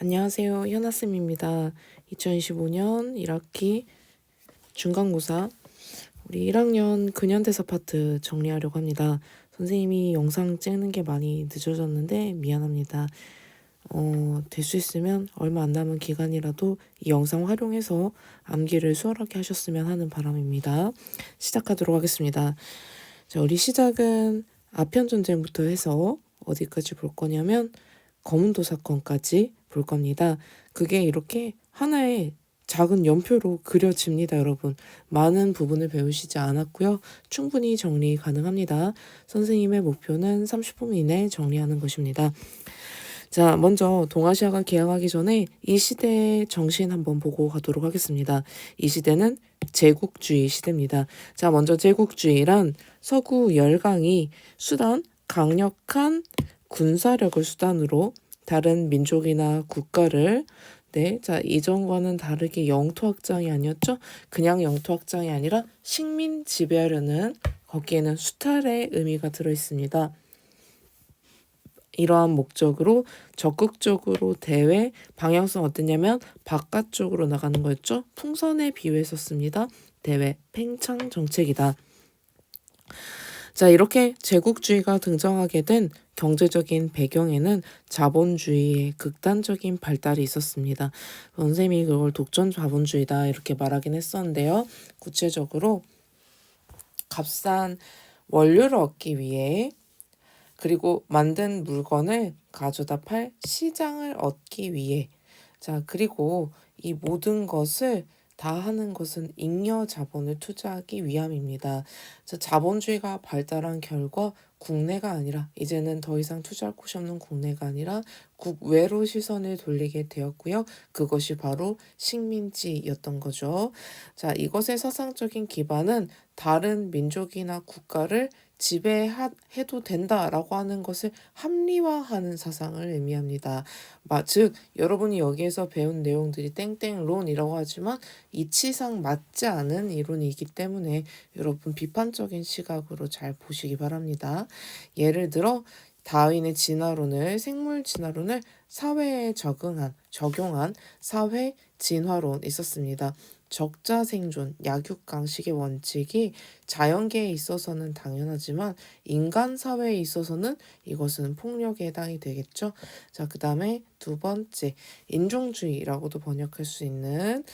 안녕하세요. 현아쌤입니다. 2025년 1학기 중간고사 우리 1학년 근현대사 파트 정리하려고 합니다. 선생님이 영상 찍는 게 많이 늦어졌는데 미안합니다. 될 수 있으면 얼마 안 남은 기간이라도 이 영상 활용해서 암기를 수월하게 하셨으면 하는 바람입니다. 시작하도록 하겠습니다. 자, 우리 시작은 아편 전쟁부터 해서 어디까지 볼 거냐면 거문도 사건까지 볼 겁니다. 그게 이렇게 하나의 작은 연표로 그려집니다, 여러분. 많은 부분을 배우시지 않았고요. 충분히 정리 가능합니다. 선생님의 목표는 30분 이내 정리하는 것입니다. 자, 먼저 동아시아가 개항하기 전에 이 시대의 정신 한번 보고 가도록 하겠습니다. 이 시대는 제국주의 시대입니다. 자, 먼저 제국주의란 서구 열강이 강력한 군사력을 수단으로 다른 민족이나 국가를 자, 이전과는 다르게 영토 확장이 아니었죠. 그냥 영토 확장이 아니라 식민 지배하려는 거기에는 수탈의 의미가 들어 있습니다. 이러한 목적으로 적극적으로 대외 방향성 어땠냐면 바깥쪽으로 나가는 거였죠. 풍선에 비유했었습니다. 대외 팽창 정책이다. 자, 이렇게 제국주의가 등장하게 된 경제적인 배경에는 자본주의의 극단적인 발달이 있었습니다. 선생님이 그걸 독점 자본주의다 이렇게 말하긴 했었는데요. 구체적으로 값싼 원료를 얻기 위해 그리고 만든 물건을 가져다 팔 시장을 얻기 위해 자, 그리고 이 모든 것을 다 하는 것은 잉여 자본을 투자하기 위함입니다. 자, 자본주의가 발달한 결과 국내가 아니라 이제는 더 이상 투자할 곳이 없는 국내가 아니라 국외로 시선을 돌리게 되었고요. 그것이 바로 식민지였던 거죠. 자, 이것의 사상적인 기반은 다른 민족이나 국가를 지배해도 된다라고 하는 것을 합리화하는 사상을 의미합니다. 즉 여러분이 여기에서 배운 내용들이 땡땡론이라고 하지만 이치상 맞지 않은 이론이기 때문에 여러분 비판적인 시각으로 잘 보시기 바랍니다. 예를 들어 다윈의 진화론을 생물 진화론을 사회에 적용한 사회 진화론 있었습니다. 적자 생존, 약육강식의 원칙이 자연계에 있어서는 당연하지만 인간 사회에 있어서는 이것은 폭력에 해당이 되겠죠. 자, 그 다음에 두 번째, 인종주의라고도 번역할 수 있는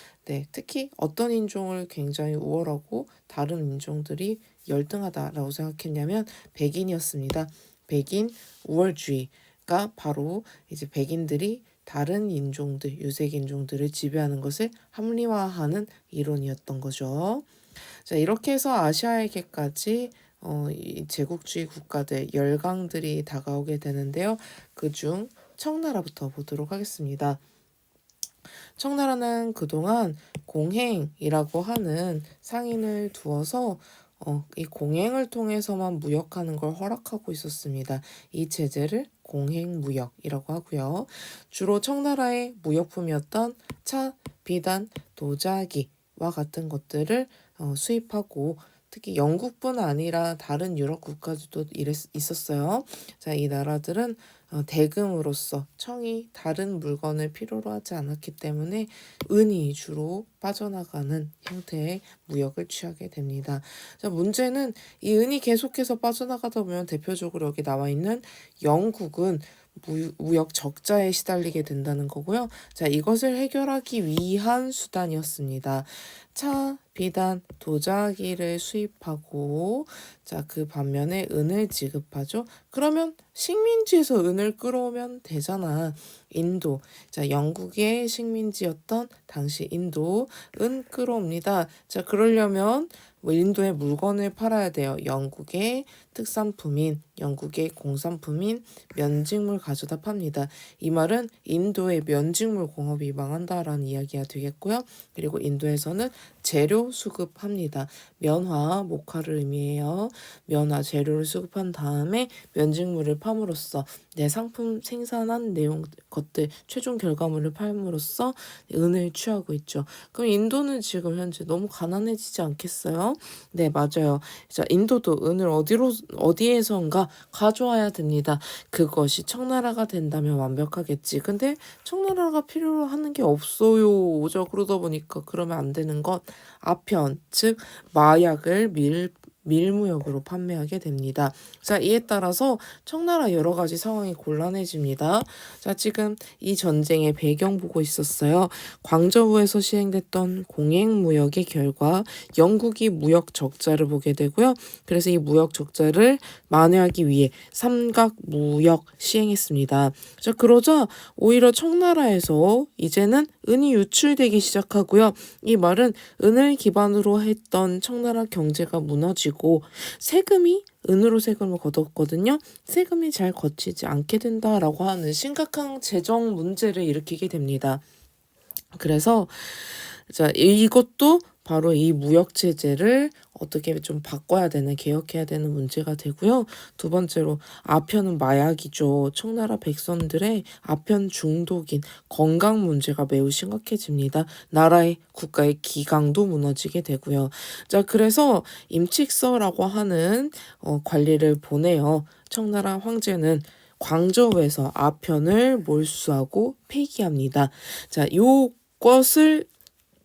특히 어떤 인종을 굉장히 우월하고 다른 인종들이 열등하다라고 생각했냐면 백인이었습니다. 백인 우월주의가 바로 이제 백인들이 다른 인종들, 유색 인종들을 지배하는 것을 합리화하는 이론이었던 거죠. 자, 이렇게 해서 아시아에게까지 이 제국주의 국가들, 열강들이 다가오게 되는데요. 그중 청나라부터 보도록 하겠습니다. 청나라는 그동안 공행이라고 하는 상인을 두어서 이 공행을 통해서만 무역하는 걸 허락하고 있었습니다. 이 제재를 공행무역이라고 하고요. 주로 청나라의 무역품이었던 차, 비단, 도자기와 같은 것들을 수입하고 특히 영국뿐 아니라 다른 유럽 국가들도 있었어요. 자, 이 나라들은 대금으로서 청이 다른 물건을 필요로 하지 않았기 때문에 은이 주로 빠져나가는 형태의 무역을 취하게 됩니다. 자, 문제는 이 은이 계속해서 빠져나가다 보면 대표적으로 여기 나와 있는 영국은 무역 적자에 시달리게 된다는 거고요. 자, 이것을 해결하기 위한 수단이었습니다. 차, 비단, 도자기를 수입하고 자, 그 반면에 은을 지급하죠. 그러면 식민지에서 은을 끌어오면 되잖아. 인도. 자, 영국의 식민지였던 당시 인도 은 끌어옵니다. 자, 그러려면 인도의 물건을 팔아야 돼요. 영국의 특산품인, 영국의 공산품인 면직물 가져다 팝니다. 이 말은 인도의 면직물 공업이 망한다라는 이야기가 되겠고요. 그리고 인도에서는 재료 수급합니다. 면화, 목화를 의미해요. 면화 재료를 수급한 다음에 면직물을 팜으로써 내 상품 생산한 내용 것들 최종 결과물을 팔므로써 은을 취하고 있죠. 그럼 인도는 지금 현재 너무 가난해지지 않겠어요? 네, 맞아요. 자, 인도도 은을 어디에선가 가져와야 됩니다. 그것이 청나라가 된다면 완벽하겠지. 근데 청나라가 필요로 하는 게 없어요. 저 그러다 보니까 그러면 안 되는 것 아편, 즉 마약을 밀무역으로 판매하게 됩니다. 자, 이에 따라서 청나라 여러 가지 상황이 곤란해집니다. 자, 지금 이 전쟁의 배경 보고 있었어요. 광저우에서 시행됐던 공행무역의 결과 영국이 무역 적자를 보게 되고요. 그래서 이 무역 적자를 만회하기 위해 삼각무역 시행했습니다. 자, 그러자 오히려 청나라에서 이제는 은이 유출되기 시작하고요. 이 말은 은을 기반으로 했던 청나라 경제가 무너지고 세금이 은으로 세금을 걷었거든요. 세금이 잘 걷히지 않게 된다라고 하는 심각한 재정 문제를 일으키게 됩니다. 그래서 자, 이것도 바로 이 무역 체제를 어떻게 좀 바꿔야 되는, 개혁해야 되는 문제가 되고요. 두 번째로 아편은 마약이죠. 청나라 백성들의 아편 중독인 건강 문제가 매우 심각해집니다. 나라의 국가의 기강도 무너지게 되고요. 자, 그래서 임칙서라고 하는 관리를 보내요. 청나라 황제는 광저우에서 아편을 몰수하고 폐기합니다. 자, 요것을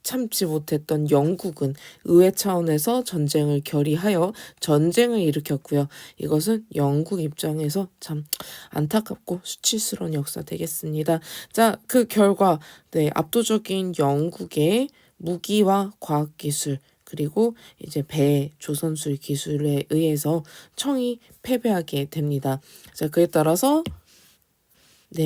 참지 못했던 영국은 의회 차원에서 전쟁을 결의하여 전쟁을 일으켰고요. 이것은 영국 입장에서 참 안타깝고 수치스러운 역사 되겠습니다. 자, 그 결과 압도적인 영국의 무기와 과학기술 그리고 이제 배, 조선술 기술에 의해서 청이 패배하게 됩니다. 자, 그에 따라서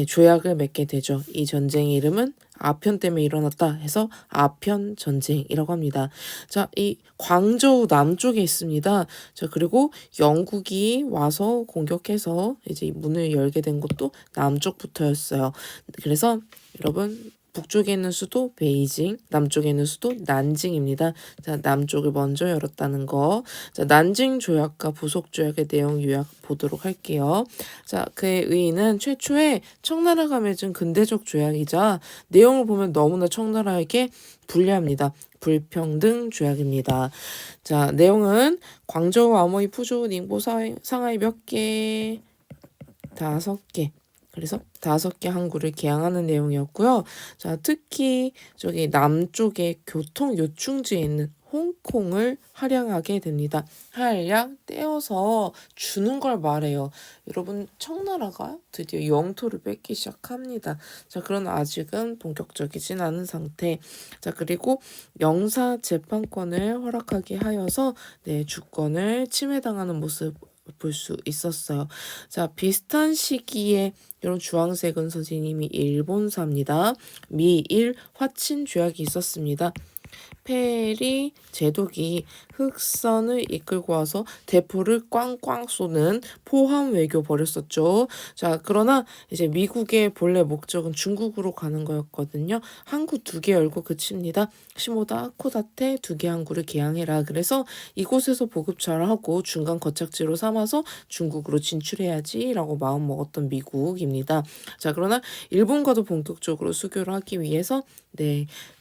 조약을 맺게 되죠. 이 전쟁의 이름은 아편 때문에 일어났다 해서 아편 전쟁이라고 합니다. 자, 이 광저우 남쪽에 있습니다. 자, 그리고 영국이 와서 공격해서 이제 문을 열게 된 것도 남쪽부터였어요. 그래서 여러분 북쪽에 있는 수도 베이징, 남쪽에 있는 수도 난징입니다. 자, 남쪽을 먼저 열었다는 거. 자, 난징 조약과 부속 조약의 내용 요약 보도록 할게요. 자, 그의 의의는 최초의 청나라가 맺은 근대적 조약이자 내용을 보면 너무나 청나라에게 불리합니다. 불평등 조약입니다. 자, 내용은 광저우, 아모이, 푸조, 닝보, 상하이 몇 개? 5개. 그래서 5개 항구를 개항하는 내용이었고요. 자, 특히 저기 남쪽의 교통 요충지에 있는 홍콩을 할양하게 됩니다. 할양 떼어서 주는 걸 말해요. 여러분 청나라가 드디어 영토를 뺏기 시작합니다. 자, 그러나 아직은 본격적이진 않은 상태. 자, 그리고 영사 재판권을 허락하게 하여서 주권을 침해당하는 모습 볼 수 있었어요. 자, 비슷한 시기에 이런 주황색은 선생님이 일본사입니다. 미일 화친 조약이 있었습니다. 페리 제독이 흑선을 이끌고 와서 대포를 꽝꽝 쏘는 포함 외교 벌였었죠. 자, 그러나 이제 미국의 본래 목적은 중국으로 가는 거였거든요. 항구 2개 열고 그칩니다. 시모다, 코다테 2개 항구를 개항해라. 그래서 이곳에서 보급 잘하고 중간 거착지로 삼아서 중국으로 진출해야지라고 마음 먹었던 미국입니다. 자, 그러나 일본과도 본격적으로 수교를 하기 위해서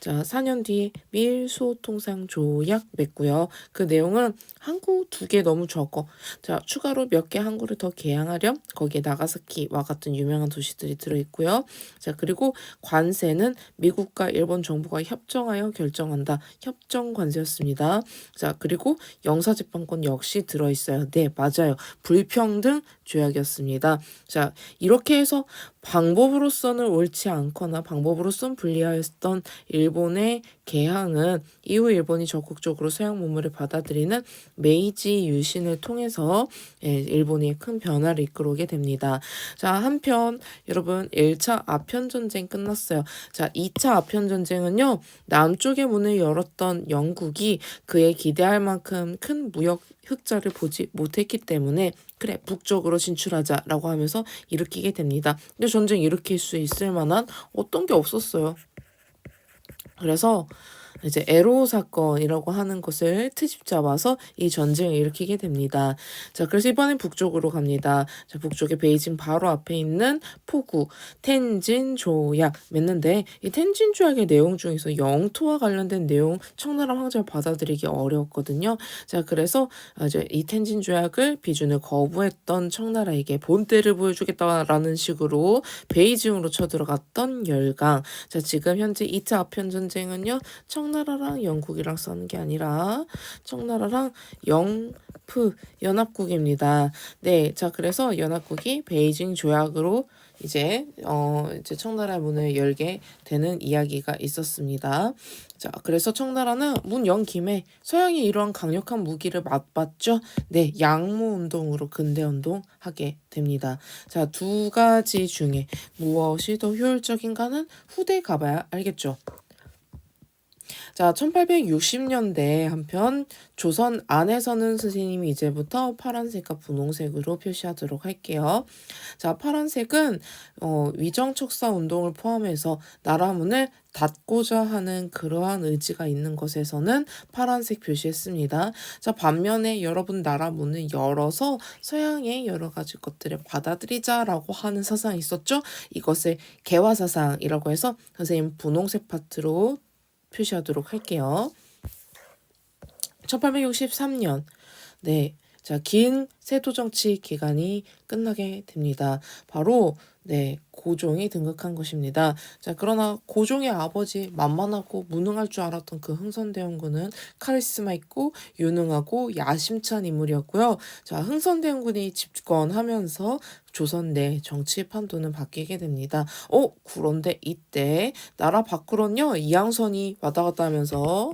자, 4년 뒤에 밀수통상 조약 맺고요. 그 내용은 항구 2개 너무 적어. 자, 추가로 몇 개 항구를 더 개항하렴. 거기에 나가사키와 같은 유명한 도시들이 들어있고요. 자, 그리고 관세는 미국과 일본 정부가 협정하여 결정한다. 협정 관세였습니다. 자, 그리고 영사재판권 역시 들어있어요. 네, 맞아요. 불평등 조약이었습니다. 자, 이렇게 해서 방법으로서는 옳지 않거나 방법으로선 불리하였던 일본의 개항은 이후 일본이 적극적으로 서양 문물을 받아들이는 메이지 유신을 통해서 일본이 큰 변화를 이끌어오게 됩니다. 자, 한편 여러분 1차 아편 전쟁 끝났어요. 자, 2차 아편 전쟁은요. 남쪽의 문을 열었던 영국이 그에 기대할 만큼 큰 무역 흑자를 보지 못했기 때문에 그래 북쪽으로 진출하자라고 하면서 일으키게 됩니다. 근데 전쟁 일으킬 수 있을 만한 어떤 게 없었어요. 그래서 이제 에로 사건이라고 하는 것을 트집 잡아서 이 전쟁을 일으키게 됩니다. 자, 그래서 이번엔 북쪽으로 갑니다. 자, 북쪽에 베이징 바로 앞에 있는 포구 텐진 조약 맺는데 이 텐진 조약의 내용 중에서 영토와 관련된 내용 청나라 황제가 받아들이기 어려웠거든요. 자, 그래서 이제 이 텐진 조약을 비준을 거부했던 청나라에게 본때를 보여주겠다라는 식으로 베이징으로 쳐들어갔던 열강. 자, 지금 현재 2차 아편 전쟁은요. 청나라랑 영국이랑 싸우는 게 아니라 청나라랑 영프 연합국입니다. 네, 자 그래서 연합국이 베이징 조약으로 이제 청나라 문을 열게 되는 이야기가 있었습니다. 자, 그래서 청나라는 문 연 김에 서양이 이러한 강력한 무기를 맛봤죠. 네, 양무 운동으로 근대 운동하게 됩니다. 자, 두 가지 중에 무엇이 더 효율적인가는 후대 가봐야 알겠죠. 자, 1860년대 한편 조선 안에서는 선생님이 이제부터 파란색과 분홍색으로 표시하도록 할게요. 자, 파란색은 위정척사 운동을 포함해서 나라문을 닫고자 하는 그러한 의지가 있는 것에서는 파란색 표시했습니다. 자, 반면에 여러분 나라 문을 열어서 서양의 여러 가지 것들을 받아들이자라고 하는 사상이 있었죠. 이것을 개화사상이라고 해서 선생님 분홍색 파트로 표시하도록 할게요. 1863년 네, 자, 긴 세도 정치 기간이 끝나게 됩니다. 바로 네, 고종이 등극한 것입니다. 자, 그러나 고종의 아버지 만만하고 무능할 줄 알았던 그 흥선대원군은 카리스마 있고 유능하고 야심찬 인물이었고요. 자, 흥선대원군이 집권하면서 조선 내 정치 판도는 바뀌게 됩니다. 그런데 이때 나라 밖으로는요 이양선이 왔다 갔다 하면서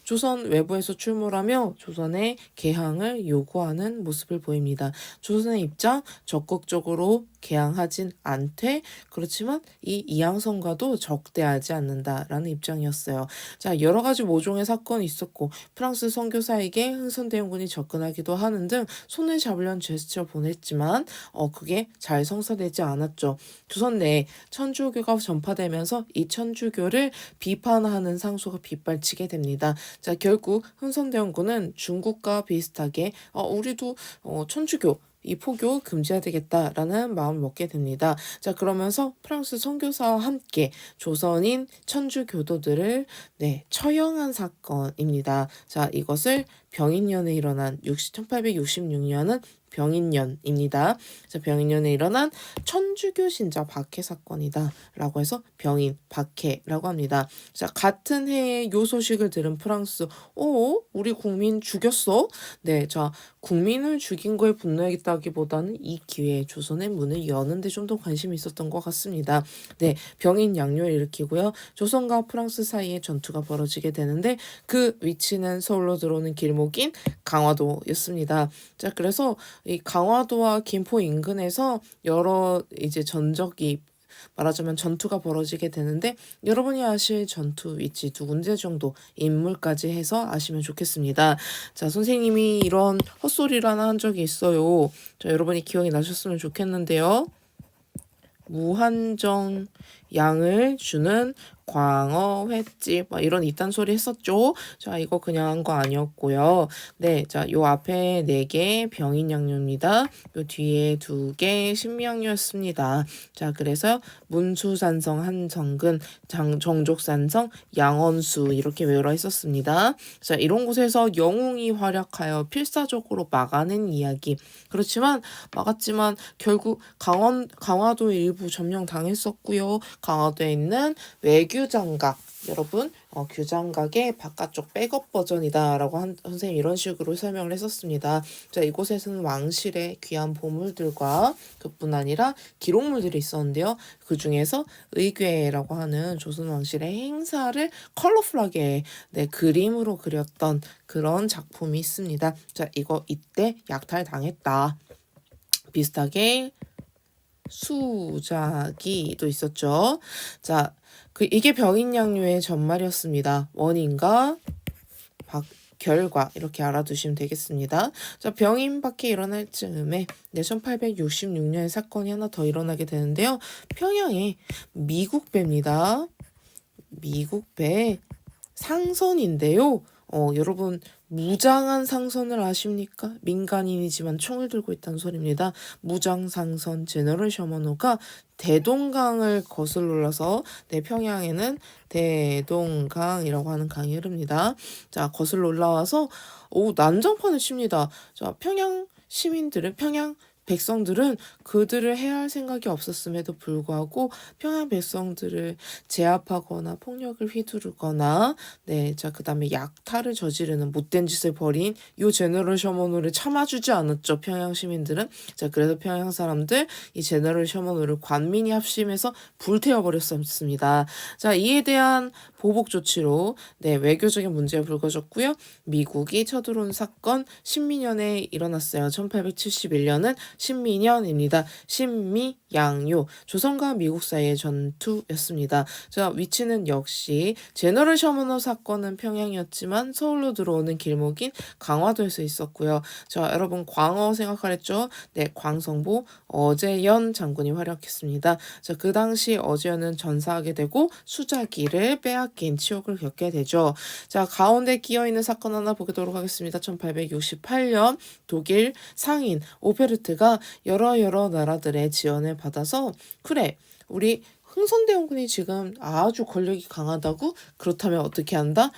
조선 외부에서 출몰하며 조선의 개항을 요구하는 모습을 보입니다. 조선의 입장 적극적으로 개항하진 않되 그렇지만 이 이양선과도 적대하지 않는다라는 입장이었어요. 자, 여러 가지 모종의 사건이 있었고 프랑스 선교사에게 흥선대원군이 접근하기도 하는 등 손을 잡으려는 제스처를 보냈지만 그게 잘 성사되지 않았죠. 조선 내에 천주교가 전파되면서 이 천주교를 비판하는 상소가 빗발치게 됩니다. 자, 결국 흥선대원군은 중국과 비슷하게 우리도 천주교 이 포교 금지해야 되겠다라는 마음을 먹게 됩니다. 자, 그러면서 프랑스 선교사와 함께 조선인 천주교도들을 처형한 사건입니다. 자, 이것을 병인년에 일어난 1866년은 병인년입니다. 자, 병인년에 일어난 천주교 신자 박해 사건이다 라고 해서 병인 박해라고 합니다. 자, 같은 해에 요 소식을 들은 프랑스 우리 국민 죽였어? 네, 자, 국민을 죽인 거에 분노하겠다기보다는 이 기회에 조선의 문을 여는 데 좀 더 관심이 있었던 것 같습니다. 네, 병인 양요를 일으키고요. 조선과 프랑스 사이에 전투가 벌어지게 되는데 그 위치는 서울로 들어오는 길목인 강화도였습니다. 자, 그래서 이 강화도와 김포 인근에서 여러 이제 전적이 말하자면 전투가 벌어지게 되는데 여러분이 아실 전투 위치 두 군데 정도 인물까지 해서 아시면 좋겠습니다. 자, 선생님이 이런 헛소리를 하나 한 적이 있어요. 자, 여러분이 기억이 나셨으면 좋겠는데요. 무한정 양을 주는 광어 횟집 이런 이딴 소리 했었죠. 자, 이거 그냥 한 거 아니었고요. 네, 자, 요 앞에 4개 병인 양료입니다. 요 뒤에 2개 신미양료였습니다. 자, 그래서 문수산성 한성근 정족산성 양원수 이렇게 외우라 했었습니다. 자, 이런 곳에서 영웅이 활약하여 필사적으로 막아낸 이야기. 그렇지만 막았지만 결국 강화도 일부 점령당했었고요. 강화도에 있는 외규장각 여러분 규장각의 바깥쪽 백업 버전이다라고 선생님이 이런 식으로 설명을 했었습니다. 자, 이곳에서는 왕실의 귀한 보물들과 그뿐 아니라 기록물들이 있었는데요. 그 중에서 의궤라고 하는 조선 왕실의 행사를 컬러풀하게 그림으로 그렸던 그런 작품이 있습니다. 자, 이거 이때 약탈당했다. 비슷하게 수자기도 있었죠. 자, 이게 병인양요의 전말이었습니다. 원인과 결과 이렇게 알아두시면 되겠습니다. 자, 병인 박해 일어날 즈음에 1866년에 사건이 하나 더 일어나게 되는데요. 평양에 미국 배입니다. 미국 배 상선인데요. 여러분 무장한 상선을 아십니까? 민간인이지만 총을 들고 있다는 소리입니다. 무장 상선 제너럴 셔먼호가 대동강을 거슬러서 평양에는 대동강이라고 하는 강이 흐릅니다. 자, 거슬러 올라와서 난장판을 칩니다. 자, 평양 백성들은 그들을 해할 생각이 없었음에도 불구하고 평양 백성들을 제압하거나 폭력을 휘두르거나 그다음에 약탈을 저지르는 못된 짓을 벌인 요 제너럴 셔먼호를 참아주지 않았죠. 평양 시민들은. 자, 그래서 평양 사람들 이 제너럴 셔먼호를 관민이 합심해서 불태워버렸습니다. 자, 이에 대한 보복 조치로 외교적인 문제가 불거졌고요. 미국이 쳐들어온 사건 신민년에 일어났어요. 1871년은 신민년입니다. 신미양요. 조선과 미국 사이의 전투였습니다. 자, 위치는 역시 제너럴 셔먼호 사건은 평양이었지만 서울로 들어오는 길목인 강화도에서 있었고요. 자, 여러분 광어 생각하랬죠? 광성보 어제연 장군이 활약했습니다. 자, 그 당시 어제연은 전사하게 되고 수자기를 빼앗긴 치욕을 겪게 되죠. 자, 가운데 끼어있는 사건 하나 보도록 하겠습니다. 1868년 독일 상인 오페르트가 여러 나라들의 지원을 받아서 그래 우리 흥선대원군이 지금 아주 권력이 강하다고? 그렇다면 어떻게 한다?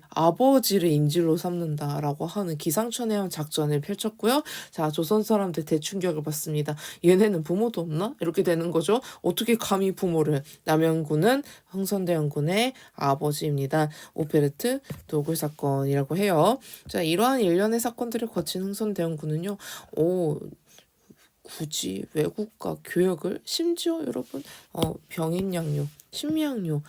아버지를 인질로 삼는다라고 하는 기상천외한 작전을 펼쳤고요. 자, 조선 사람들 대충격을 받습니다. 얘네는 부모도 없나? 이렇게 되는 거죠. 어떻게 감히 부모를. 남영군은 흥선대원군의 아버지입니다. 오페르트 도굴 사건이라고 해요. 자, 이러한 일련의 사건들을 거친 흥선대원군은요. 굳이 외국과 교역을 심지어 여러분 병인 양육, 식량료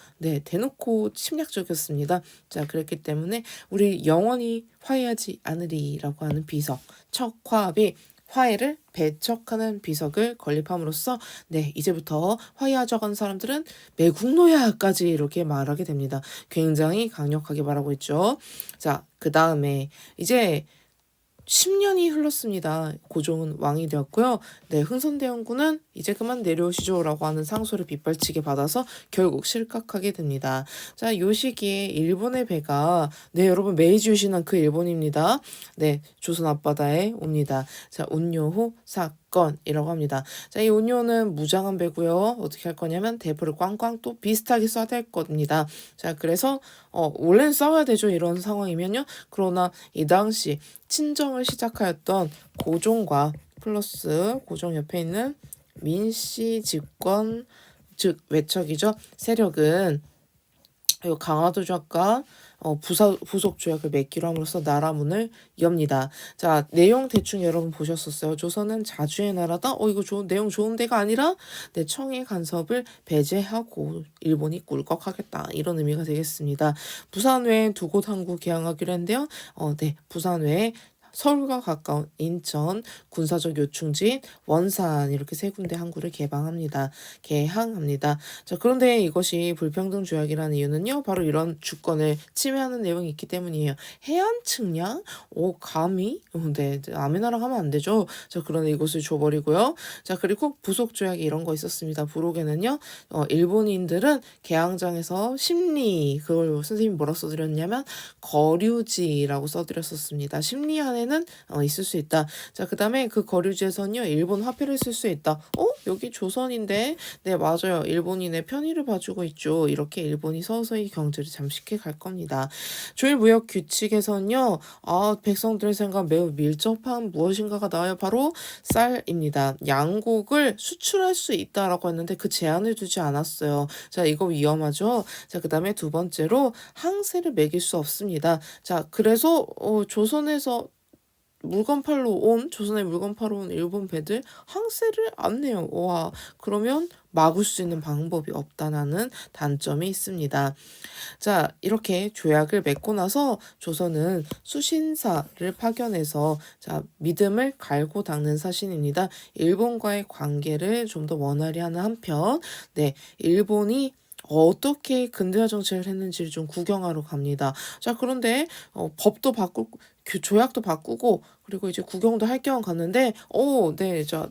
대놓고 침략적이었습니다. 자, 그랬기 때문에 우리 영원히 화해하지 않으리라고 하는 비석 척화합이 화해를 배척하는 비석을 건립함으로써 이제부터 화해하자고 사람들은 매국노야까지 이렇게 말하게 됩니다. 굉장히 강력하게 말하고 있죠. 자, 그 다음에 이제 10년이 흘렀습니다. 고종은 왕이 되었고요. 흥선대원군은 이제 그만 내려오시죠 라고 하는 상소를 빗발치게 받아서 결국 실각하게 됩니다. 자, 요 시기에 일본의 배가 여러분 메이지 유신한 그 일본입니다. 조선 앞바다에 옵니다. 자, 운요호 사건이라고 합니다. 자, 이 운요는 무장한 배고요. 어떻게 할 거냐면 대포를 꽝꽝 또 비슷하게 쏴야 될 겁니다. 자, 그래서 원래는 싸워야 되죠. 이런 상황이면요. 그러나 이 당시 친정을 시작하였던 고종과 플러스 고종 옆에 있는 민씨 집권 즉 외척이죠. 세력은 강화도 조약과 부속 조약을 맺기로 함으로써 나라 문을 엽니다. 자, 내용 대충 여러분 보셨었어요. 조선은 자주의 나라다. 이거 내용 좋은 데가 아니라 청해 간섭을 배제하고 일본이 꿀꺽하겠다. 이런 의미가 되겠습니다. 부산 외에 두 곳 항구 개항하기로 했는데요. 부산 외에 서울과 가까운 인천, 군사적 요충지인 원산 이렇게 세 군데 항구를 개항합니다. 자, 그런데 이것이 불평등 조약이라는 이유는요. 바로 이런 주권을 침해하는 내용이 있기 때문이에요. 해안 측량? 감히? 아메나랑 하면 안 되죠. 자, 그런데 이것을 줘버리고요. 자, 그리고 부속 조약이 이런 거 있었습니다. 부록에는요. 일본인들은 개항장에서 심리 그걸 선생님이 뭐라 써드렸냐면 거류지라고 써드렸었습니다. 심리 안에 는 있을 수 있다. 자, 그 다음에 그 거류지에서는요. 일본 화폐를 쓸 수 있다. 여기 조선인데 맞아요. 일본이 내 편의를 봐주고 있죠. 이렇게 일본이 서서히 경제를 잠식해 갈 겁니다. 조일무역 규칙에서는요. 백성들의 생각 매우 밀접한 무엇인가가 나와요. 바로 쌀입니다. 양곡을 수출할 수 있다라고 했는데 그 제한을 두지 않았어요. 자, 이거 위험하죠. 자, 그 다음에 두 번째로 항세를 매길 수 없습니다. 자, 그래서 조선에서 조선에 물건 팔러 온 일본 배들 항세를 안 내요. 그러면 막을 수 있는 방법이 없다는 단점이 있습니다. 자, 이렇게 조약을 맺고 나서 조선은 수신사를 파견해서 믿음을 갈고 닦는 사신입니다. 일본과의 관계를 좀 더 원활히 하는 한편 일본이 어떻게 근대화 정책을 했는지를 좀 구경하러 갑니다. 자, 그런데 법도 바꾸고 조약도 바꾸고 그리고 이제 구경도 할 겸 갔는데 자,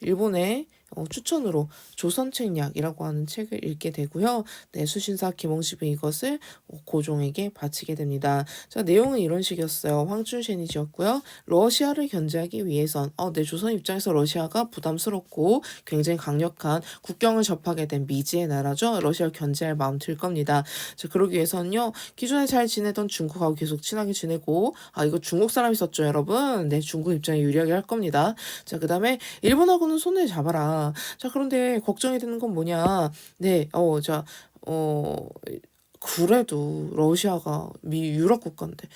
일본의 추천으로 조선책략이라고 하는 책을 읽게 되고요. 네, 수신사 김홍집은 이것을 고종에게 바치게 됩니다. 자, 내용은 이런 식이었어요. 황춘신이 지었고요. 러시아를 견제하기 위해선 네, 조선 입장에서 러시아가 부담스럽고 굉장히 강력한 국경을 접하게 된 미지의 나라죠. 러시아를 견제할 마음 들 겁니다. 자, 그러기 위해서는요. 기존에 잘 지내던 중국하고 계속 친하게 지내고 이거 중국 사람이 썼죠, 여러분. 네, 중국 입장에 유리하게 할 겁니다. 자, 그 다음에 일본하고는 손을 잡아라. 자, 그런데 걱정이 되는 건 뭐냐. 네, 그래도 러시아가 유럽 국가인데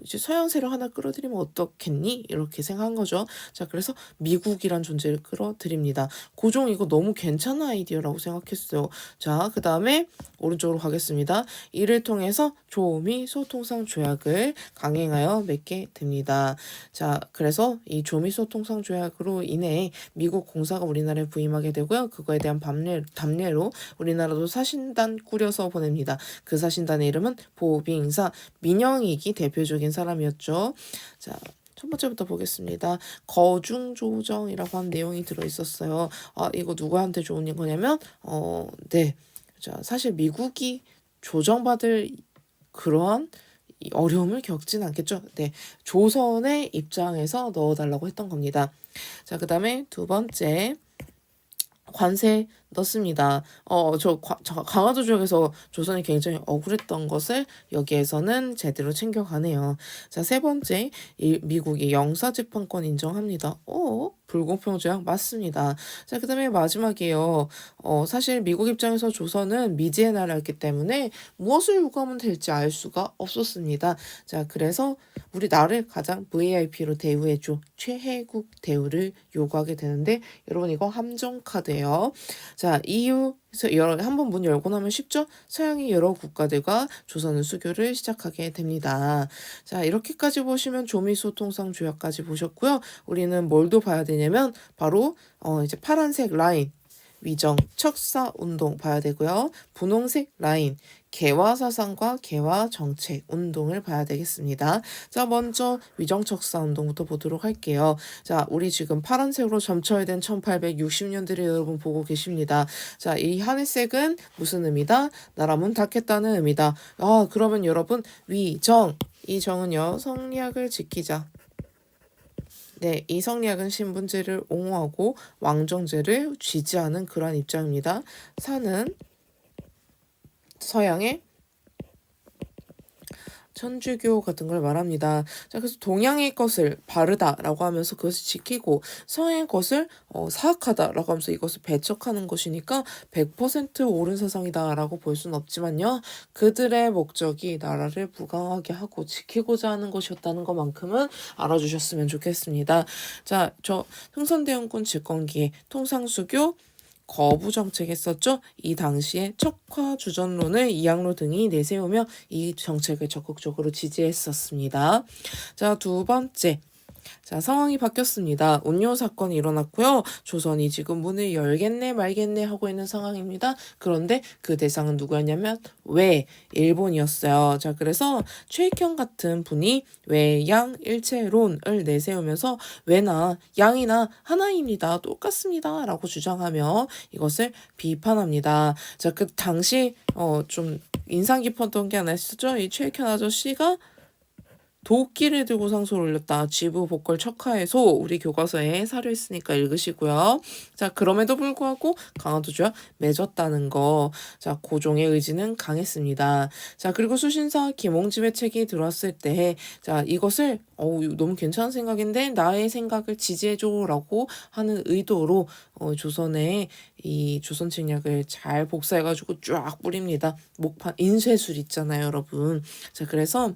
이제 서양 세력 하나 끌어들이면 어떻겠니? 이렇게 생각한 거죠. 자, 그래서 미국이란 존재를 끌어들입니다. 고종 이거 너무 괜찮은 아이디어라고 생각했어요. 자, 그 다음에 오른쪽으로 가겠습니다. 이를 통해서 조미 소통상 조약을 강행하여 맺게 됩니다. 자, 그래서 이 조미 소통상 조약으로 인해 미국 공사가 우리나라에 부임하게 되고요. 그거에 대한 답례로 우리나라도 사신단 꾸려서 보냅니다. 그 사신단의 이름은 보빙사 민영익이 대표적인 사람이었죠. 자, 첫 번째부터 보겠습니다. 거중조정이라고 하는 내용이 들어있었어요. 이거 누구한테 좋은 거냐면 네. 자, 사실 미국이 조정받을 그러한 어려움을 겪진 않겠죠. 네, 조선의 입장에서 넣어달라고 했던 겁니다. 자, 그 다음에 두 번째 관세 넣습니다. 저 강화도 지역에서 조선이 굉장히 억울했던 것을 여기에서는 제대로 챙겨가네요. 자, 세 번째, 미국이 영사재판권 인정합니다. 불공평 조약 맞습니다. 자, 그 다음에 마지막이에요. 사실 미국 입장에서 조선은 미지의 나라였기 때문에 무엇을 요구하면 될지 알 수가 없었습니다. 자, 그래서 우리나라를 가장 VIP로 대우해줘 최혜국 대우를 요구하게 되는데 여러분 이거 함정 카드예요. 자, EU에서 한번 문 열고 나면 쉽죠? 서양의 여러 국가들과 조선은 수교를 시작하게 됩니다. 자, 이렇게까지 보시면 조미소통상 조약까지 보셨고요. 우리는 뭘 더 봐야 되냐면 바로 이제 파란색 라인 위정 척사 운동 봐야 되고요. 분홍색 라인 개화 사상과 개화 정책 운동을 봐야 되겠습니다. 자, 먼저 위정 척사 운동부터 보도록 할게요. 자, 우리 지금 파란색으로 점철된 1860년대를 여러분 보고 계십니다. 자, 이 하늘색은 무슨 의미다? 나라 문 닫겠다는 의미다. 그러면 여러분 위정 이 정은요 성리학을 지키자. 네, 이 성리학은 신분제를 옹호하고 왕정제를 지지하는 그러한 입장입니다. 사는 서양의 천주교 같은 걸 말합니다. 자, 그래서 동양의 것을 바르다라고 하면서 그것을 지키고 서양의 것을 사악하다라고 하면서 이것을 배척하는 것이니까 100% 옳은 사상이다라고 볼 수는 없지만요. 그들의 목적이 나라를 부강하게 하고 지키고자 하는 것이었다는 것만큼은 알아주셨으면 좋겠습니다. 자, 저 흥선대원군 집권기에 통상수교 거부 정책했었죠. 이 당시에 척화 주전론을 이양로 등이 내세우며 이 정책을 적극적으로 지지했었습니다. 자, 두 번째. 자, 상황이 바뀌었습니다. 운요 사건이 일어났고요. 조선이 지금 문을 열겠네 말겠네 하고 있는 상황입니다. 그런데 그 대상은 누구였냐면 일본이었어요. 자, 그래서 최익형 같은 분이 외양 일체론을 내세우면서 외나 양이나 하나입니다. 똑같습니다. 라고 주장하며 이것을 비판합니다. 자, 그 당시 좀 인상 깊었던 게 하나 있었죠. 이 최익현 아저씨가 도끼를 들고 상소를 올렸다. 지부 복걸 척하에서 우리 교과서에 사료했으니까 읽으시고요. 자, 그럼에도 불구하고 강화도 조약 맺었다는 거. 자, 고종의 의지는 강했습니다. 자, 그리고 수신사 김홍집의 책이 들어왔을 때 자, 이것을 너무 괜찮은 생각인데 나의 생각을 지지해줘라고 하는 의도로 조선의 이 조선책략을 잘 복사해가지고 쫙 뿌립니다. 목판 인쇄술 있잖아요, 여러분. 자, 그래서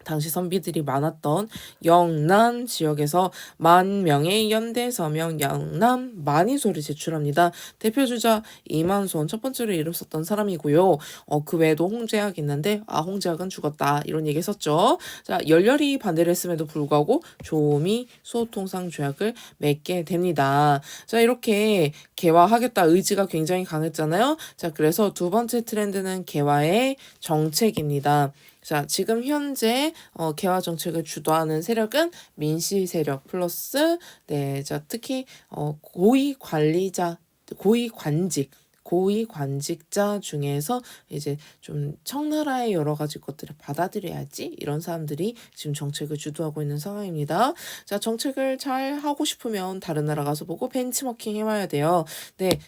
당시 선비들이 많았던 영남 지역에서 만 명의 연대 서명 영남 만이소를 제출합니다. 대표주자 이만손 첫 번째로 이름 썼던 사람이고요. 그 외에도 홍제학 있는데 홍제학은 죽었다 이런 얘기 했었죠. 자, 열렬히 반대를 했음에도 불구하고 조미 수호통상 조약을 맺게 됩니다. 자, 이렇게 개화하겠다 의지가 굉장히 강했잖아요. 자, 그래서 두 번째 트렌드는 개화의 정책입니다. 자, 지금 현재 개화 정책을 주도하는 세력은 민씨 세력 플러스 자, 특히 고위 관직자 중에서 이제 좀 청나라의 여러 가지 것들을 받아들여야지 이런 사람들이 지금 정책을 주도하고 있는 상황입니다. 자, 정책을 잘 하고 싶으면 다른 나라 가서 보고 벤치마킹 해봐야 돼요.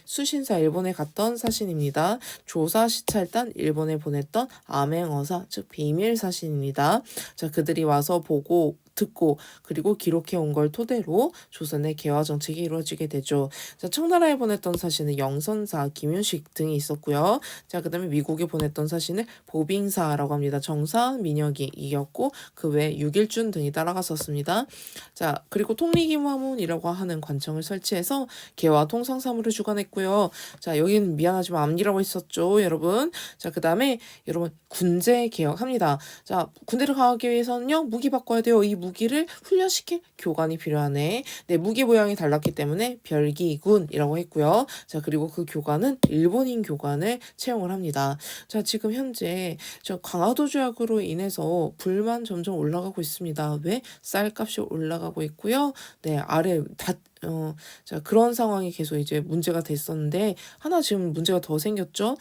수신사 일본에 갔던 사신입니다. 조사 시찰단 일본에 보냈던 암행어사, 즉 비밀 사신입니다. 자, 그들이 와서 보고 듣고 그리고 기록해 온 걸 토대로 조선의 개화 정책이 이루어지게 되죠. 자, 청나라에 보냈던 사신은 영선사, 김윤식 등이 있었고요. 자, 그다음에 미국에 보냈던 사신을 보빙사라고 합니다. 정사, 민혁이 이겼고 그 외에 육일준 등이 따라갔었습니다. 자, 그리고 통리기무하문이라고 하는 관청을 설치해서 개화 통상 사무를 주관했고요. 자, 여기는 미안하지만 암기라고 했었죠, 여러분. 자, 그다음에 여러분 군제 개혁합니다. 자, 군대를 가기 위해서는요 무기 바꿔야 돼요. 이 무기를 훈련시킬 교관이 필요하네. 무기 모양이 달랐기 때문에 별기군이라고 했고요. 자, 그리고 그 교관은 일본인 교관을 채용을 합니다. 자, 지금 현재 강화도 조약으로 인해서 불만 점점 올라가고 있습니다. 왜? 쌀값이 올라가고 있고요. 아래 자, 그런 상황이 계속 이제 문제가 됐었는데 하나 지금 문제가 더 생겼죠.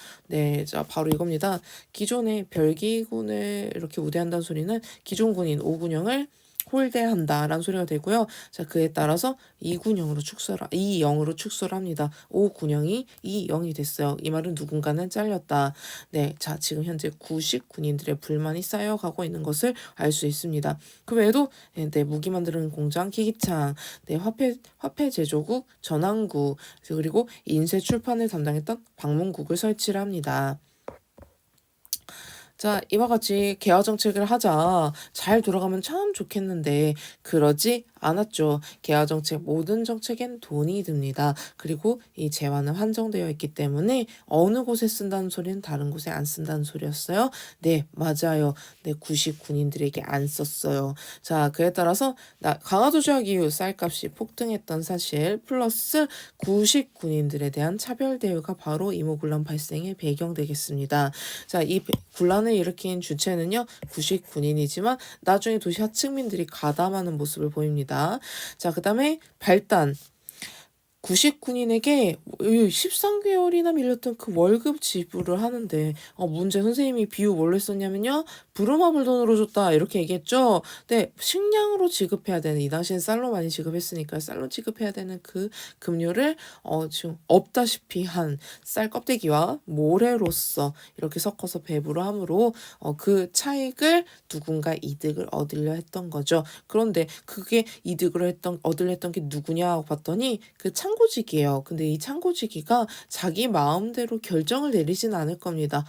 자, 바로 이겁니다. 기존의 별기군을 이렇게 우대한다는 소리는 기존 군인 5군영을 홀대한다라는 소리가 되고요. 자, 그에 따라서 2영으로 축소를 합니다. 5군영이 2영이 됐어요. 이 말은 누군가는 잘렸다. 자, 지금 현재 구식 군인들의 불만이 쌓여가고 있는 것을 알 수 있습니다. 그 외에도 무기 만드는 공장 기기창, 화폐 제조국 전항구, 그리고 인쇄 출판을 담당했던 방문국을 설치를 합니다. 자, 이와 같이 개화 정책을 하자 잘 돌아가면 참 좋겠는데 그러지 않았죠. 개화 정책 모든 정책엔 돈이 듭니다. 그리고 이 재화는 한정되어 있기 때문에 어느 곳에 쓴다는 소리는 다른 곳에 안 쓴다는 소리였어요. 맞아요. 구식 군인들에게 안 썼어요. 자, 그에 따라서 강화도 조약 이후 쌀값이 폭등했던 사실 플러스 구식 군인들에 대한 차별 대우가 바로 이모군란 발생의 배경 되겠습니다. 자, 이 군란을 일으킨 주체는요 구식 군인이지만 나중에 도시 하층민들이 가담하는 모습을 보입니다. 자, 그 다음에 발단. 구식 군인에게 13개월이나 밀렸던 그 월급 지불을 하는데 문제 선생님이 비유 뭘로 했었냐면요. 부루마블 돈으로 줬다 이렇게 얘기했죠. 식량으로 지급해야 되는 이 당시엔 쌀로 많이 지급했으니까 쌀로 지급해야 되는 그 급료를 지금 없다시피 한 쌀 껍데기와 모래로서 이렇게 섞어서 배부를 함으로 그 차익을 누군가 이득을 얻으려 했던 거죠. 그런데 그게 이득을 얻으려 했던 게 누구냐 하고 봤더니 그 창고지기예요. 근데 이 창고지기가 자기 마음대로 결정을 내리진 않을 겁니다.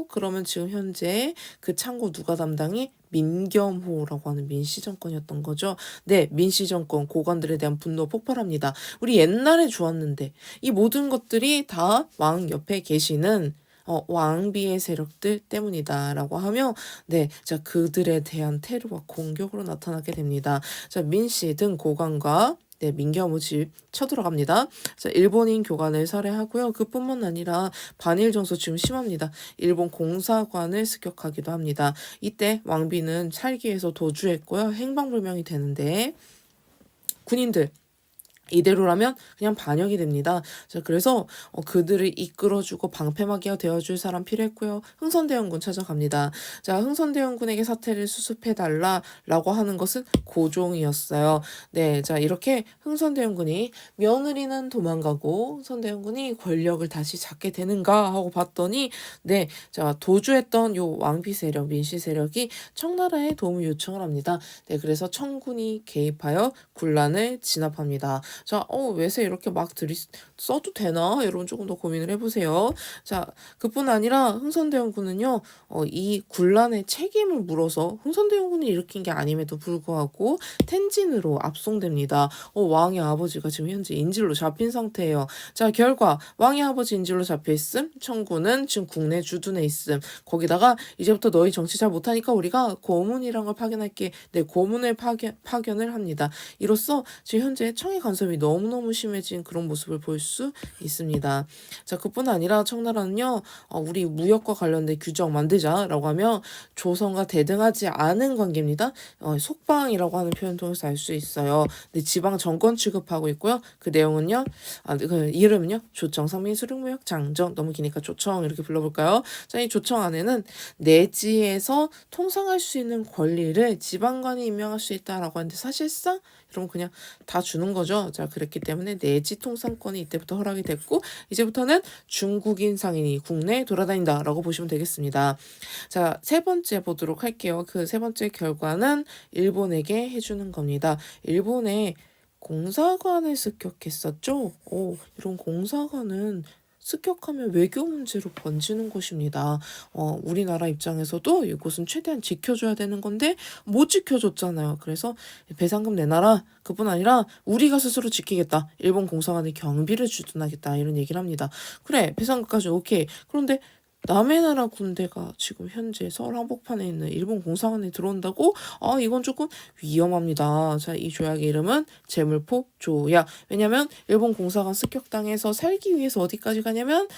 그러면 지금 현재 그 창고 누가 담당이? 민겸호라고 하는 민씨 정권이었던 거죠. 민씨 정권 고관들에 대한 분노 폭발합니다. 우리 옛날에 좋았는데 이 모든 것들이 다 왕 옆에 계시는 왕비의 세력들 때문이다라고 하며 자, 그들에 대한 테러와 공격으로 나타나게 됩니다. 자, 민씨 등 고관과 민겸호 집 쳐들어갑니다. 자, 일본인 교관을 살해하고요. 그뿐만 아니라 반일 정서 지금 심합니다. 일본 공사관을 습격하기도 합니다. 이때 왕비는 살기 위해서 도주했고요. 행방불명이 되는데 군인들 이대로라면 그냥 반역이 됩니다. 자, 그래서 그들을 이끌어주고 방패막이가 되어줄 사람 필요했고요. 흥선대원군 찾아갑니다. 자, 흥선대원군에게 사태를 수습해달라라고 하는 것은 고종이었어요. 자, 이렇게 흥선대원군이 며느리는 도망가고 흥선대원군이 권력을 다시 잡게 되는가 하고 봤더니 자, 도주했던 요 왕비 세력, 민씨 세력이 청나라에 도움을 요청을 합니다. 그래서 청군이 개입하여 군란을 진압합니다. 자, 외세 이렇게 막 써도 되나? 여러분 조금 더 고민을 해보세요. 자, 그뿐 아니라 흥선대원군은요, 이 군란의 책임을 물어서 흥선대원군이 일으킨 게 아님에도 불구하고 텐진으로 압송됩니다. 왕의 아버지가 지금 현재 인질로 잡힌 상태예요. 자, 결과 왕의 아버지 인질로 잡혀있음, 청군은 지금 국내 주둔해 있음. 거기다가 이제부터 너희 정치 잘 못하니까 우리가 고문이란 걸 파견할게. 고문을 파견을 합니다. 이로써 지금 현재 청해 간섭이 간섭이 너무너무 심해진 그런 모습을 볼 수 있습니다. 자, 그뿐 아니라 청나라는요, 우리 무역과 관련된 규정 만들자라고 하면 조선과 대등하지 않은 관계입니다. 속방이라고 하는 표현 통해서 알 수 있어요. 네, 지방 정권 취급하고 있고요. 그 내용은요, 그 이름은요, 조청 상민 수륙무역 장정. 너무 기니까 조청 이렇게 불러볼까요? 자, 이 조청 안에는 내지에서 통상할 수 있는 권리를 지방관이 임명할 수 있다라고 하는데 사실상 이러면 그냥 다 주는 거죠. 자, 그랬기 때문에 내지 통상권이 이때부터 허락이 됐고 이제부터는 중국인 상인이 국내에 돌아다닌다라고 보시면 되겠습니다. 자, 세 번째 보도록 할게요. 그 세 번째 결과는 일본에게 해주는 겁니다. 일본에 공사관을 습격했었죠. 이런 공사관은 습격하면 외교 문제로 번지는 것입니다. 우리나라 입장에서도 이곳은 최대한 지켜줘야 되는 건데 못 지켜줬잖아요. 그래서 배상금 내놔라. 그뿐 아니라 우리가 스스로 지키겠다. 일본 공사관에 경비를 주둔하겠다. 이런 얘기를 합니다. 그래, 배상금까지 오케이. 그런데 남의 나라 군대가 지금 현재 서울 한복판에 있는 일본 공사관에 들어온다고? 이건 조금 위험합니다. 자, 이 조약의 이름은 제물포 조약. 왜냐면 일본 공사관 습격당해서 살기 위해서 어디까지 가냐면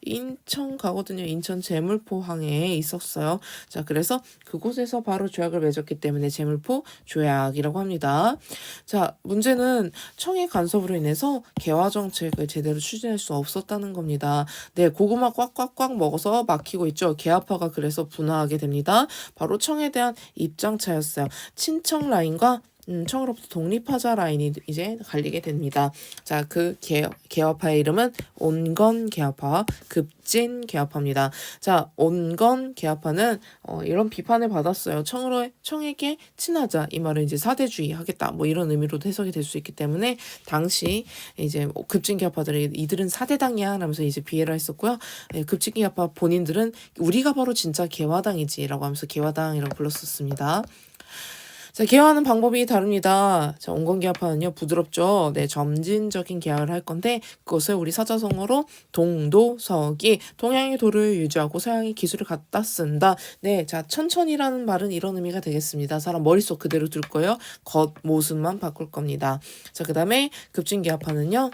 인천 가거든요. 인천 제물포항에 있었어요. 자, 그래서 그곳에서 바로 조약을 맺었기 때문에 제물포 조약이라고 합니다. 자, 문제는 청의 간섭으로 인해서 개화 정책을 제대로 추진할 수 없었다는 겁니다. 네, 고구마 꽉꽉꽉 먹어서 막히고 있죠. 개화파가 그래서 분화하게 됩니다. 바로 청에 대한 입장차였어요. 친청 라인과 청으로부터 독립하자 라인이 이제 갈리게 됩니다. 자, 그 개화파의 이름은 온건 개화파, 급진 개화파입니다. 자, 온건 개화파는 이런 비판을 받았어요. 청에게 친하자, 이 말은 이제 사대주의 하겠다, 뭐 이런 의미로도 해석이 될 수 있기 때문에 당시 이제 급진 개화파들이 이들은 사대당이야 라면서 이제 비애를 했었고요. 급진 개화파 본인들은 우리가 바로 진짜 개화당이지라고 하면서 개화당이라고 불렀었습니다. 자, 개화하는 방법이 다릅니다. 자, 온건개화파는요, 부드럽죠. 네, 점진적인 개화를 할 건데, 그것을 우리 사자성어로 동도서기, 동양의 도를 유지하고 서양의 기술을 갖다 쓴다. 네, 자, 천천히라는 말은 이런 의미가 되겠습니다. 사람 머릿속 그대로 둘 거예요. 겉모습만 바꿀 겁니다. 자, 그 다음에 급진개화파는요,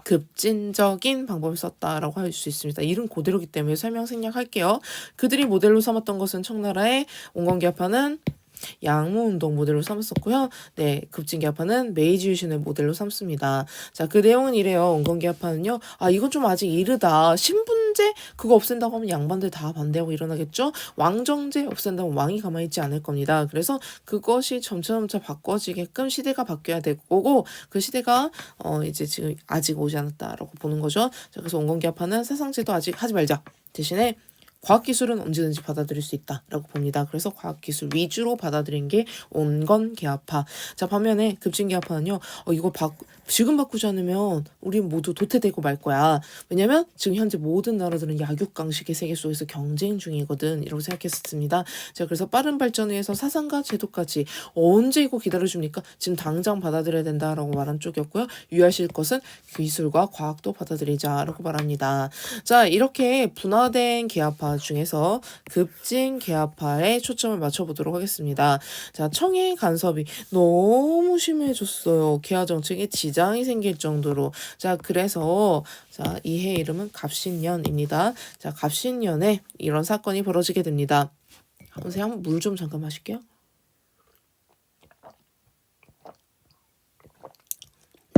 급진적인 방법을 썼다라고 할 수 있습니다. 이름 그대로기 때문에 설명 생략할게요. 그들이 모델로 삼았던 것은 청나라의 온건개화파는 양모운동 모델로 삼았었고요. 네, 급진개화파는 메이지 유신을 모델로 삼습니다. 자, 그 내용은 이래요. 온건개화파는요. 이건 좀 아직 이르다. 신분제 그거 없앤다고 하면 양반들 다 반대하고 일어나겠죠. 왕정제 없앤다면 왕이 가만히 있지 않을 겁니다. 그래서 그것이 점차 바꿔지게끔 시대가 바뀌어야 될 거고 그 시대가 이제 지금 아직 오지 않았다라고 보는 거죠. 자, 그래서 온건개화파는 사상제도 아직 하지 말자. 대신에 과학기술은 언제든지 받아들일 수 있다라고 봅니다. 그래서 과학기술 위주로 받아들인 게 온건개화파. 자, 반면에 급진개화파는요. 이거 지금 바꾸지 않으면 우리 모두 도태되고 말 거야. 왜냐면 지금 현재 모든 나라들은 약육강식의 세계 속에서 경쟁 중이거든. 이라고 생각했습니다. 자, 그래서 빠른 발전을 위해서 사상과 제도까지 언제 이거 기다려줍니까? 지금 당장 받아들여야 된다라고 말한 쪽이었고요. 유의하실 것은 기술과 과학도 받아들이자라고 말합니다. 자, 이렇게 분화된 개화파 중에서 급진 개화파에 초점을 맞춰보도록 하겠습니다. 자, 청의 간섭이 너무 심해졌어요. 개화 정책에 지장이 생길 정도로. 자, 그래서 자, 이 해 이름은 갑신년입니다. 자, 갑신년에 이런 사건이 벌어지게 됩니다. 선생님, 한번 물 좀 잠깐 마실게요.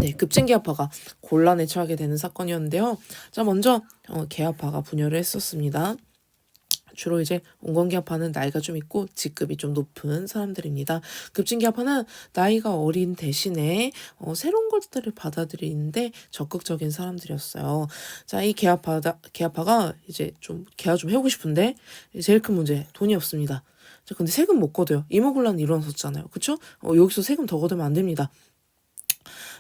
네, 급진개화파가 곤란에 처하게 되는 사건이었는데요. 자, 먼저 개화파가 분열을 했었습니다. 주로 이제 온건개화파는 나이가 좀 있고 직급이 좀 높은 사람들입니다. 급진개화파는 나이가 어린 대신에 새로운 것들을 받아들이는데 적극적인 사람들이었어요. 자, 이 개화파가 이제 좀 개화 좀 해오고 싶은데 제일 큰 문제 돈이 없습니다. 자, 근데 세금 못 걷어요. 임오군란이 일어났었잖아요. 그쵸? 여기서 세금 더 걷으면 안 됩니다.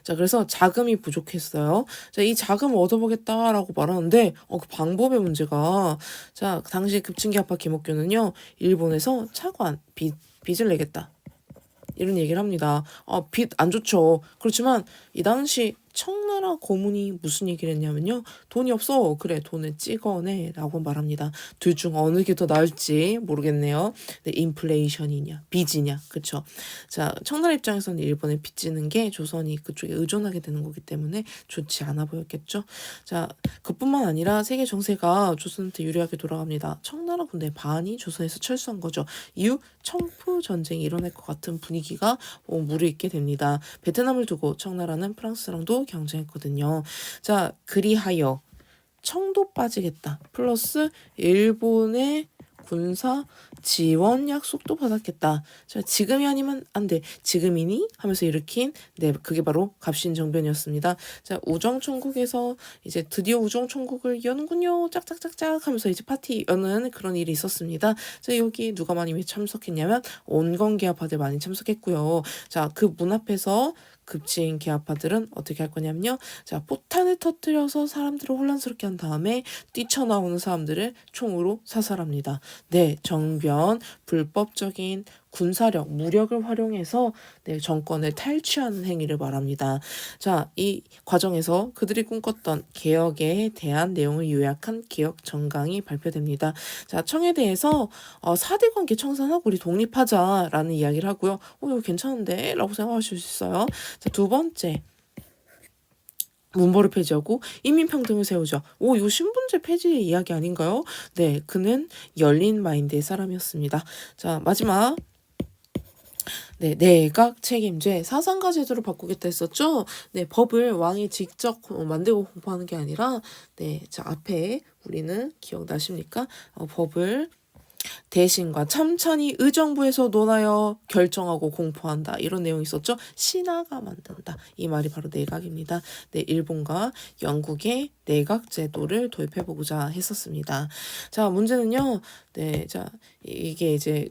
자, 그래서 자금이 부족했어요. 자, 이 자금을 얻어보겠다라고 말하는데 그 방법의 문제가 자, 당시 급진개화파 김옥규는요. 일본에서 차관 빚을 내겠다. 이런 얘기를 합니다. 빚 안 좋죠. 그렇지만 이 당시 청나라 고문이 무슨 얘기를 했냐면요. 돈이 없어. 그래, 돈을 찍어내. 라고 말합니다. 둘 중 어느 게 더 나을지 모르겠네요. 네, 인플레이션이냐, 빚이냐. 그쵸. 자, 청나라 입장에서는 일본에 빚지는 게 조선이 그쪽에 의존하게 되는 거기 때문에 좋지 않아 보였겠죠. 자, 그뿐만 아니라 세계 정세가 조선한테 유리하게 돌아갑니다. 청나라 군대 반이 조선에서 철수한 거죠. 이후 청푸 전쟁이 일어날 것 같은 분위기가 무르익게 됩니다. 베트남을 두고 청나라는 프랑스랑도 경쟁했거든요. 자, 그리하여 청도 빠지겠다. 플러스 일본의 군사 지원 약속도 받았겠다. 자, 지금이 아니면 안 돼. 지금이니? 하면서 일으킨 그게 바로 갑신정변이었습니다. 자, 우정총국에서 이제 드디어 우정총국을 여는군요. 짝짝짝짝 하면서 이제 파티 여는 그런 일이 있었습니다. 자, 여기 누가 많이 참석했냐면 온건계합파들 많이 참석했고요. 자, 그 문 앞에서 급진 계합파들은 어떻게 할 거냐면요. 자, 포탄을 터뜨려서 사람들을 혼란스럽게 한 다음에 뛰쳐나오는 사람들을 총으로 사살합니다. 네, 정변, 불법적인 군사력, 무력을 활용해서 정권을 탈취하는 행위를 말합니다. 자, 이 과정에서 그들이 꿈꿨던 개혁에 대한 내용을 요약한 개혁 정강이 발표됩니다. 자, 청에 대해서 4대 관계 청산하고 우리 독립하자라는 이야기를 하고요. 이거 괜찮은데? 라고 생각하실 수 있어요. 자, 두 번째. 문벌을 폐지하고 인민평등을 세우자. 이거 신분제 폐지의 이야기 아닌가요? 네, 그는 열린 마인드의 사람이었습니다. 자, 마지막. 네, 내각 책임제 사상가 제도를 바꾸겠다 했었죠. 네, 법을 왕이 직접 만들고 공포하는 게 아니라 자, 앞에 우리는 기억나십니까? 법을 대신과 참찬이 의정부에서 논하여 결정하고 공포한다. 이런 내용이 있었죠. 신하가 만든다. 이 말이 바로 내각입니다. 네, 일본과 영국의 내각 제도를 도입해보고자 했었습니다. 자, 문제는요. 네, 자, 이게 이제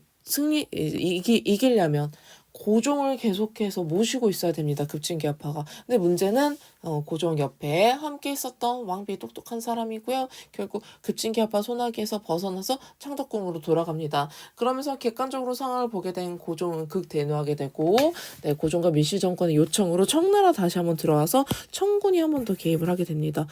이기려면 고종을 계속해서 모시고 있어야 됩니다. 급진계합파가. 근데 문제는 고종 옆에 함께 있었던 왕비의 똑똑한 사람이고요. 결국 급진계합파 소나기에서 벗어나서 창덕궁으로 돌아갑니다. 그러면서 객관적으로 상황을 보게 된 고종은 극대노하게 되고 고종과 밀실 정권의 요청으로 청나라 다시 한번 들어와서 청군이 한 번 더 개입을 하게 됩니다.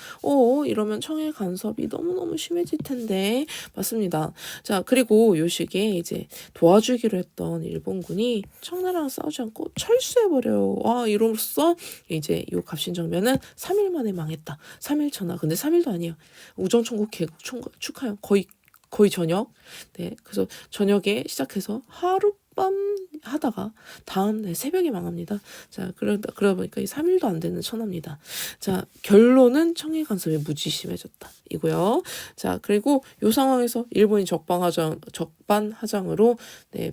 이러면 청의 간섭이 너무너무 심해질 텐데. 맞습니다. 자, 그리고 요 시기에 이제 도와주기로 했던 일본군이 청나라랑 싸우지 않고 철수해버려요. 이로써 이제 요 갑신정변은 3일 만에 망했다. 3일 전화. 근데 3일도 아니에요. 우정총국 개국 축하요. 거의 저녁. 네, 그래서 저녁에 시작해서 하룻밤 하다가 다음날 새벽에 망합니다. 자, 그러다 보니까 3일도 안 되는 천하입니다. 자, 결론은 청해 간섭이 무지심해졌다. 이고요. 자, 그리고 이 상황에서 일본이 적반하장으로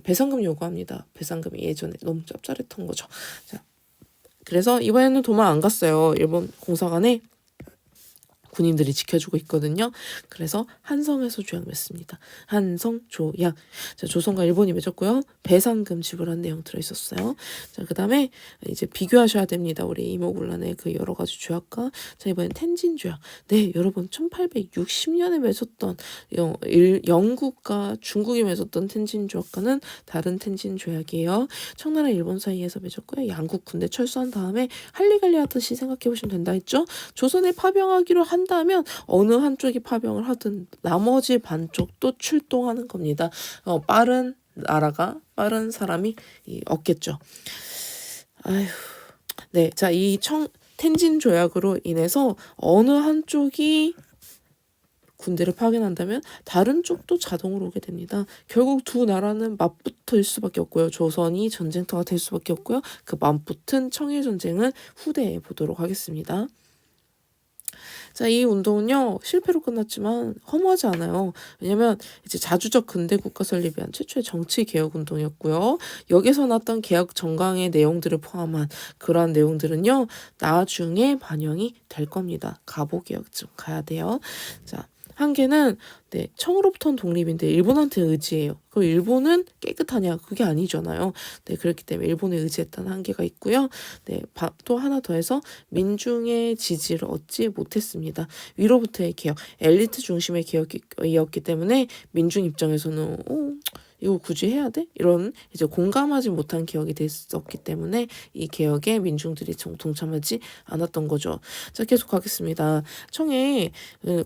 배상금 요구합니다. 배상금이 예전에 너무 짭짤했던 거죠. 자, 그래서 이번에는 도망 안 갔어요. 일본 공사관에 군인들이 지켜주고 있거든요. 그래서 한성에서 조약 맺습니다. 한성 조약. 자, 조선과 일본이 맺었고요. 배상금 지불한 내용 들어있었어요. 자, 그 다음에 이제 비교하셔야 됩니다. 우리 이모군란의 그 여러 가지 조약과. 자, 이번엔 텐진 조약. 네, 여러분 1860년에 맺었던 영국과 중국이 맺었던 텐진 조약과는 다른 텐진 조약이에요. 청나라 일본 사이에서 맺었고요. 양국 군대 철수한 다음에 할리갈리 하듯이 생각해보시면 된다 했죠. 조선에 파병하기로 한다면 어느 한쪽이 파병을 하든 나머지 반쪽도 출동하는 겁니다. 빠른 나라가 빠른 사람이 없겠죠. 아휴. 네, 자, 이 텐진 조약으로 인해서 어느 한쪽이 군대를 파견한다면 다른 쪽도 자동으로 오게 됩니다. 결국 두 나라는 맞붙을 수밖에 없고요. 조선이 전쟁터가 될 수밖에 없고요. 그 맞붙은 청일전쟁은 후대에 보도록 하겠습니다. 자, 이 운동은요, 실패로 끝났지만 허무하지 않아요. 왜냐면 이제 자주적 근대 국가 설립에 한 최초의 정치 개혁 운동이었고요. 여기서 났던 개혁 정강의 내용들을 포함한 그러한 내용들은요, 나중에 반영이 될 겁니다. 가보개혁 좀 가야 돼요. 자, 한계는 청으로부터는 독립인데 일본한테 의지해요. 그럼 일본은 깨끗하냐? 그게 아니잖아요. 네, 그렇기 때문에 일본에 의지했다는 한계가 있고요. 네, 또 하나 더해서 민중의 지지를 얻지 못했습니다. 위로부터의 개혁, 엘리트 중심의 개혁이었기 때문에 민중 입장에서는 이거 굳이 해야 돼? 이런 이제 공감하지 못한 개혁이 됐었기 때문에 이 개혁에 민중들이 동참하지 않았던 거죠. 자, 계속 가겠습니다. 청에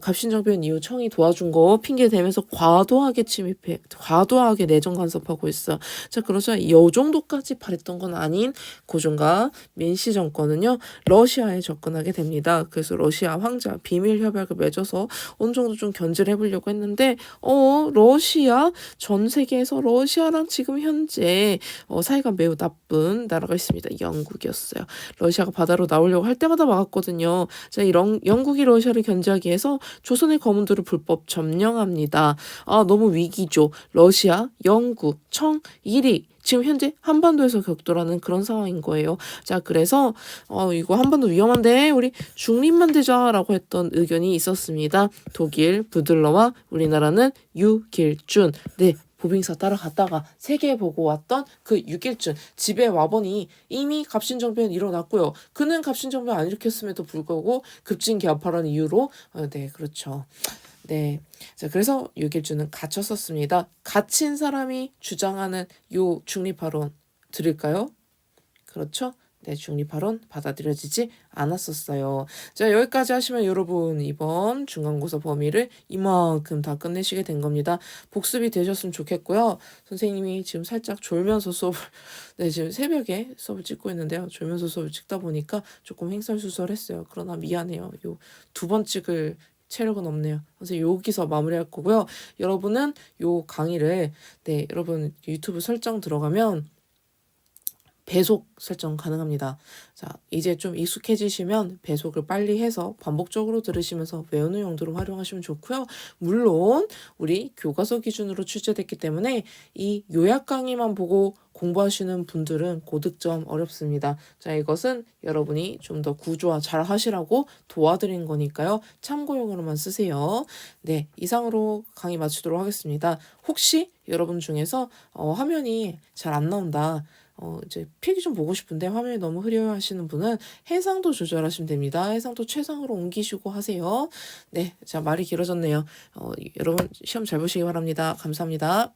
갑신정변 이후 청이 도와준 거 핑계 대면서 과도하게 침입해, 과도하게 내정 간섭하고 있어. 자, 그러자 이 정도까지 바랬던 건 아닌 고종과 민씨 정권은요 러시아에 접근하게 됩니다. 그래서 러시아 황자 비밀 협약을 맺어서 어느 정도 좀 견제를 해보려고 했는데 러시아 전 세계에서 러시아랑 지금 현재 사이가 매우 나쁜 나라가 있습니다. 영국이었어요. 러시아가 바다로 나오려고 할 때마다 막았거든요. 자, 이런 영국이 러시아를 견제하기 위해서 조선의 거문들을 불법 점령합니다. 너무 위기죠. 러시아, 영국, 청, 일이 지금 현재 한반도에서 격돌하는 그런 상황인 거예요. 자, 그래서 이거 한반도 위험한데 우리 중립만 되자라고 했던 의견이 있었습니다. 독일 부들러와 우리나라는 유길준. 네. 보빙사 따라갔다가 세계 보고 왔던 그 유길준 집에 와보니 이미 갑신정변 일어났고요. 그는 갑신정변 안 일으켰음에도 불구하고 급진개합하라는 이유로 네, 그렇죠. 네. 자, 그래서 유길주는 갇혔었습니다. 갇힌 사람이 주장하는 요 중립화론 들을까요? 그렇죠? 네, 중립화론 받아들여지지 않았었어요. 자, 여기까지 하시면 여러분 이번 중간고사 범위를 이만큼 다 끝내시게 된 겁니다. 복습이 되셨으면 좋겠고요. 선생님이 지금 살짝 졸면서 수업을 네, 지금 새벽에 수업을 찍고 있는데요. 졸면서 수업을 찍다 보니까 조금 횡설수설했어요. 그러나 미안해요. 요 두 번 찍을 체력은 없네요. 그래서 여기서 마무리할 거고요. 여러분은 요 강의를 네, 여러분 유튜브 설정 들어가면 배속 설정 가능합니다. 자, 이제 좀 익숙해지시면 배속을 빨리 해서 반복적으로 들으시면서 외우는 용도로 활용하시면 좋고요. 물론 우리 교과서 기준으로 출제됐기 때문에 이 요약 강의만 보고 공부하시는 분들은 고득점 어렵습니다. 자, 이것은 여러분이 좀 더 구조화 잘 하시라고 도와드린 거니까요. 참고용으로만 쓰세요. 네, 이상으로 강의 마치도록 하겠습니다. 혹시 여러분 중에서 화면이 잘 안 나온다. 이제 필기 좀 보고 싶은데 화면이 너무 흐려 하시는 분은 해상도 조절하시면 됩니다. 해상도 최상으로 옮기시고 하세요. 네, 자, 말이 길어졌네요. 여러분 시험 잘 보시기 바랍니다. 감사합니다.